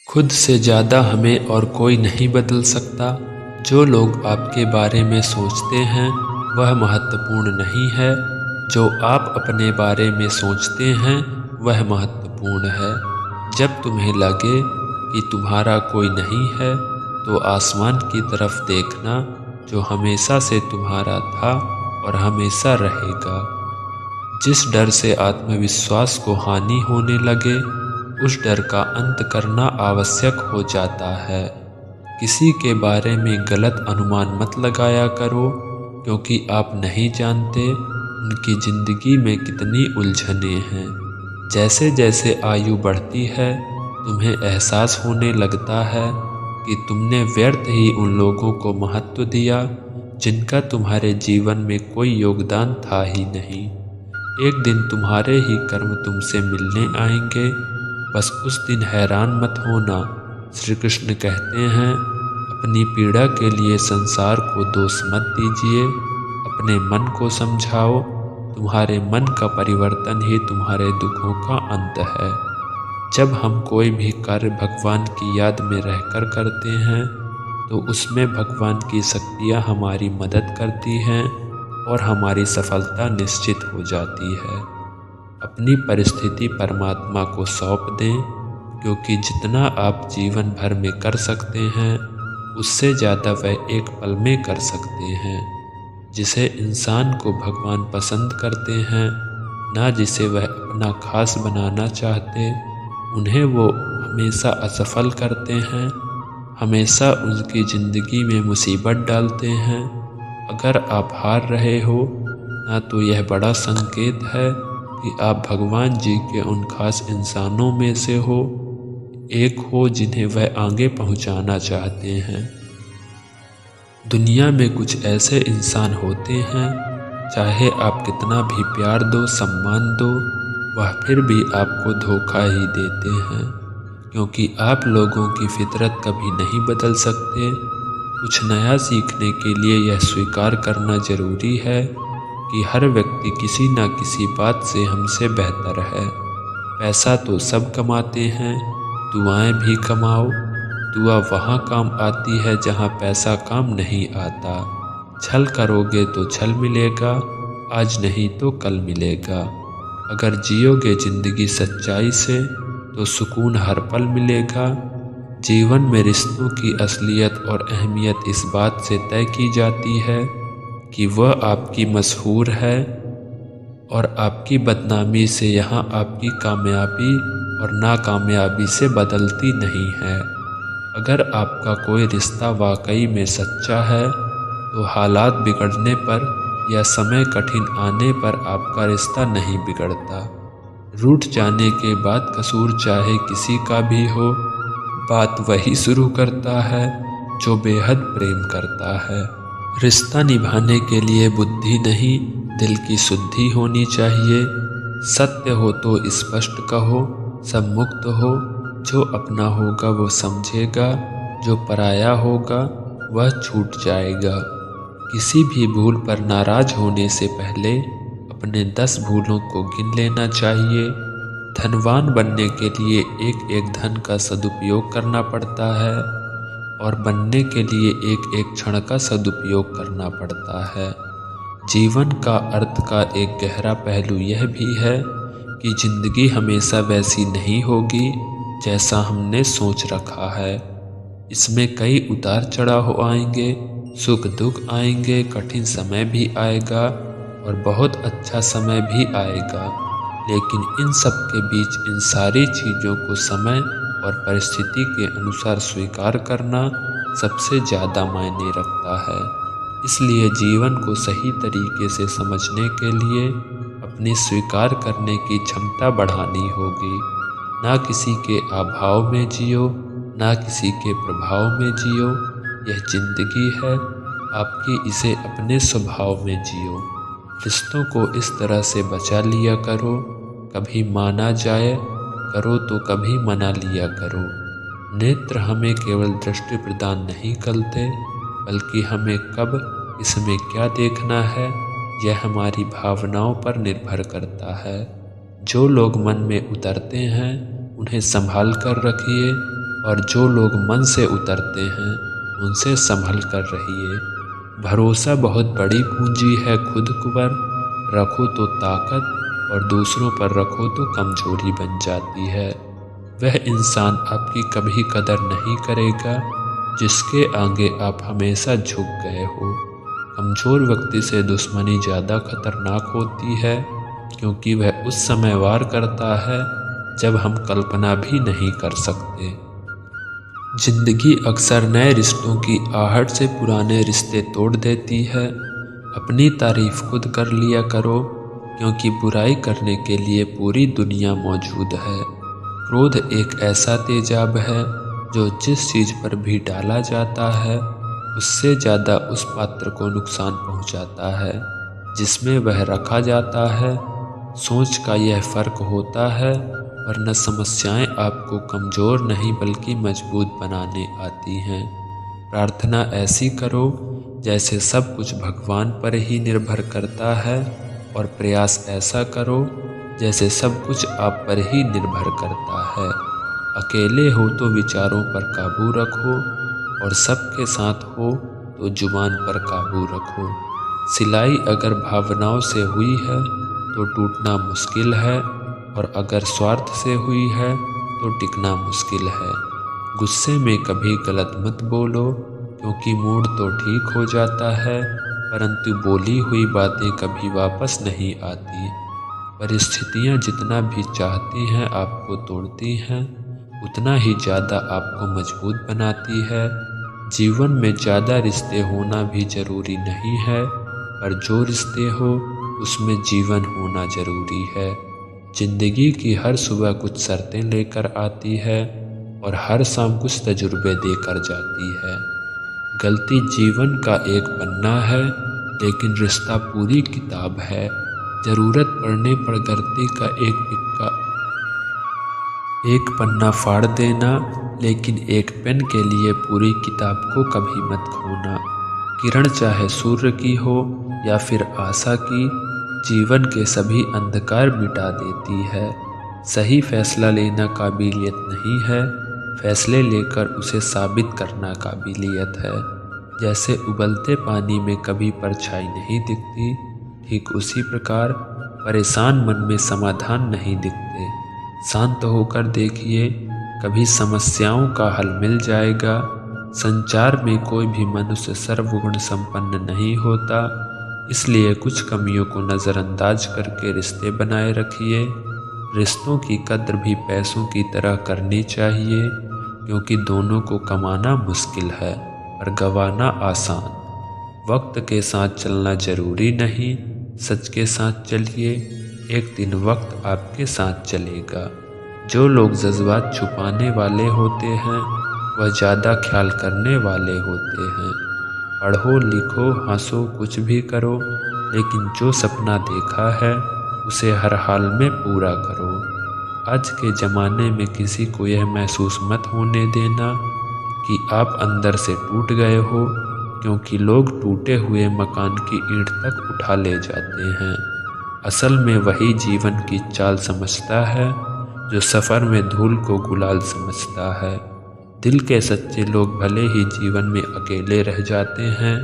खुद से ज़्यादा हमें और कोई नहीं बदल सकता। जो लोग आपके बारे में सोचते हैं वह महत्वपूर्ण नहीं है, जो आप अपने बारे में सोचते हैं वह महत्वपूर्ण है। जब तुम्हें लगे कि तुम्हारा कोई नहीं है तो आसमान की तरफ देखना, जो हमेशा से तुम्हारा था और हमेशा रहेगा। जिस डर से आत्मविश्वास को हानि होने लगे, उस डर का अंत करना आवश्यक हो जाता है। किसी के बारे में गलत अनुमान मत लगाया करो, क्योंकि आप नहीं जानते उनकी ज़िंदगी में कितनी उलझनें हैं। जैसे जैसे आयु बढ़ती है, तुम्हें एहसास होने लगता है कि तुमने व्यर्थ ही उन लोगों को महत्व दिया जिनका तुम्हारे जीवन में कोई योगदान था ही नहीं। एक दिन तुम्हारे ही कर्म तुमसे मिलने आएंगे, बस उस दिन हैरान मत होना। श्री कृष्ण कहते हैं, अपनी पीड़ा के लिए संसार को दोष मत दीजिए, अपने मन को समझाओ। तुम्हारे मन का परिवर्तन ही तुम्हारे दुखों का अंत है। जब हम कोई भी कार्य भगवान की याद में रहकर करते हैं तो उसमें भगवान की शक्तियाँ हमारी मदद करती हैं और हमारी सफलता निश्चित हो जाती है। अपनी परिस्थिति परमात्मा को सौंप दें, क्योंकि जितना आप जीवन भर में कर सकते हैं उससे ज़्यादा वह एक पल में कर सकते हैं। जिसे इंसान को भगवान पसंद करते हैं, ना जिसे वह अपना खास बनाना चाहते, उन्हें वो हमेशा असफल करते हैं, हमेशा उनकी ज़िंदगी में मुसीबत डालते हैं। अगर आप हार रहे हो ना, तो यह बड़ा संकेत है कि आप भगवान जी के उन खास इंसानों में से एक हो जिन्हें वह आगे पहुंचाना चाहते हैं। दुनिया में कुछ ऐसे इंसान होते हैं, चाहे आप कितना भी प्यार दो, सम्मान दो, वह फिर भी आपको धोखा ही देते हैं, क्योंकि आप लोगों की फितरत कभी नहीं बदल सकते। कुछ नया सीखने के लिए यह स्वीकार करना ज़रूरी है कि हर व्यक्ति किसी न किसी बात से हमसे बेहतर है। पैसा तो सब कमाते हैं, दुआएं भी कमाओ। दुआ वहाँ काम आती है जहाँ पैसा काम नहीं आता। छल करोगे तो छल मिलेगा, आज नहीं तो कल मिलेगा। अगर जियोगे ज़िंदगी सच्चाई से तो सुकून हर पल मिलेगा। जीवन में रिश्तों की असलियत और अहमियत इस बात से तय की जाती है कि वह आपकी मशहूर है, और आपकी बदनामी से यहाँ आपकी कामयाबी और नाकामयाबी से बदलती नहीं है। अगर आपका कोई रिश्ता वाकई में सच्चा है तो हालात बिगड़ने पर या समय कठिन आने पर आपका रिश्ता नहीं बिगड़ता। रूठ जाने के बाद कसूर चाहे किसी का भी हो, बात वही शुरू करता है जो बेहद प्रेम करता है। रिश्ता निभाने के लिए बुद्धि नहीं, दिल की शुद्धि होनी चाहिए। सत्य हो तो स्पष्ट कहो, सब मुक्त हो। जो अपना होगा वो समझेगा, जो पराया होगा वह छूट जाएगा। किसी भी भूल पर नाराज होने से पहले अपने 10 भूलों को गिन लेना चाहिए। धनवान बनने के लिए एक एक धन का सदुपयोग करना पड़ता है, और बनने के लिए एक एक क्षण का सदुपयोग करना पड़ता है। जीवन का अर्थ का एक गहरा पहलू यह भी है कि जिंदगी हमेशा वैसी नहीं होगी जैसा हमने सोच रखा है। इसमें कई उतार चढ़ाव आएंगे, सुख दुख आएंगे, कठिन समय भी आएगा और बहुत अच्छा समय भी आएगा। लेकिन इन सब के बीच इन सारी चीज़ों को समय और परिस्थिति के अनुसार स्वीकार करना सबसे ज़्यादा मायने रखता है। इसलिए जीवन को सही तरीके से समझने के लिए अपनी स्वीकार करने की क्षमता बढ़ानी होगी। ना किसी के अभाव में जियो, ना किसी के प्रभाव में जियो। यह जिंदगी है आपकी, इसे अपने स्वभाव में जियो। रिश्तों को इस तरह से बचा लिया करो, कभी माना जाए करो तो कभी मना लिया करो। नेत्र हमें केवल दृष्टि प्रदान नहीं करते, बल्कि हमें कब इसमें क्या देखना है यह हमारी भावनाओं पर निर्भर करता है। जो लोग मन में उतरते हैं उन्हें संभाल कर रखिए, और जो लोग मन से उतरते हैं उनसे संभल कर रहिए। भरोसा बहुत बड़ी पूंजी है, खुद पर रखो तो ताकत और दूसरों पर रखो तो कमजोरी बन जाती है। वह इंसान आपकी कभी कदर नहीं करेगा जिसके आगे आप हमेशा झुक गए हो। कमज़ोर व्यक्ति से दुश्मनी ज़्यादा खतरनाक होती है, क्योंकि वह उस समय वार करता है जब हम कल्पना भी नहीं कर सकते। जिंदगी अक्सर नए रिश्तों की आहट से पुराने रिश्ते तोड़ देती है। अपनी तारीफ खुद कर लिया करो, क्योंकि बुराई करने के लिए पूरी दुनिया मौजूद है। क्रोध एक ऐसा तेजाब है जो जिस चीज़ पर भी डाला जाता है उससे ज़्यादा उस पात्र को नुकसान पहुंचाता है जिसमें वह रखा जाता है। सोच का यह फ़र्क होता है, वरना समस्याएं आपको कमज़ोर नहीं बल्कि मजबूत बनाने आती हैं। प्रार्थना ऐसी करो जैसे सब कुछ भगवान पर ही निर्भर करता है, और प्रयास ऐसा करो जैसे सब कुछ आप पर ही निर्भर करता है। अकेले हो तो विचारों पर काबू रखो, और सबके साथ हो तो जुबान पर काबू रखो। सिलाई अगर भावनाओं से हुई है तो टूटना मुश्किल है, और अगर स्वार्थ से हुई है तो टिकना मुश्किल है। गुस्से में कभी गलत मत बोलो, क्योंकि मूड तो ठीक हो जाता है, परंतु बोली हुई बातें कभी वापस नहीं आती। परिस्थितियाँ जितना भी चाहती हैं आपको तोड़ती हैं, उतना ही ज़्यादा आपको मजबूत बनाती है। जीवन में ज़्यादा रिश्ते होना भी ज़रूरी नहीं है, पर जो रिश्ते हो उसमें जीवन होना ज़रूरी है। जिंदगी की हर सुबह कुछ शर्तें लेकर आती है, और हर शाम कुछ तजुर्बे देकर जाती है। गलती जीवन का एक पन्ना है, लेकिन रिश्ता पूरी किताब है। ज़रूरत पड़ने पर गलती का एक पन्ना फाड़ देना, लेकिन एक पेन के लिए पूरी किताब को कभी मत खोना। किरण चाहे सूर्य की हो या फिर आशा की, जीवन के सभी अंधकार मिटा देती है। सही फैसला लेना काबिलियत नहीं है, फैसले लेकर उसे साबित करना काबिलियत है। जैसे उबलते पानी में कभी परछाई नहीं दिखती, ठीक उसी प्रकार परेशान मन में समाधान नहीं दिखते। शांत होकर देखिए, कभी समस्याओं का हल मिल जाएगा। संचार में कोई भी मनुष्य सर्वगुण संपन्न नहीं होता, इसलिए कुछ कमियों को नज़रअंदाज करके रिश्ते बनाए रखिए। रिश्तों की कद्र भी पैसों की तरह करनी चाहिए, क्योंकि दोनों को कमाना मुश्किल है और गंवाना आसान। वक्त के साथ चलना जरूरी नहीं, सच के साथ चलिए, एक दिन वक्त आपके साथ चलेगा। जो लोग जज्बात छुपाने वाले होते हैं वह ज़्यादा ख्याल करने वाले होते हैं। पढ़ो लिखो हंसो कुछ भी करो, लेकिन जो सपना देखा है उसे हर हाल में पूरा करो। आज के ज़माने में किसी को यह महसूस मत होने देना कि आप अंदर से टूट गए हो, क्योंकि लोग टूटे हुए मकान की ईंट तक उठा ले जाते हैं। असल में वही जीवन की चाल समझता है जो सफ़र में धूल को गुलाल समझता है। दिल के सच्चे लोग भले ही जीवन में अकेले रह जाते हैं,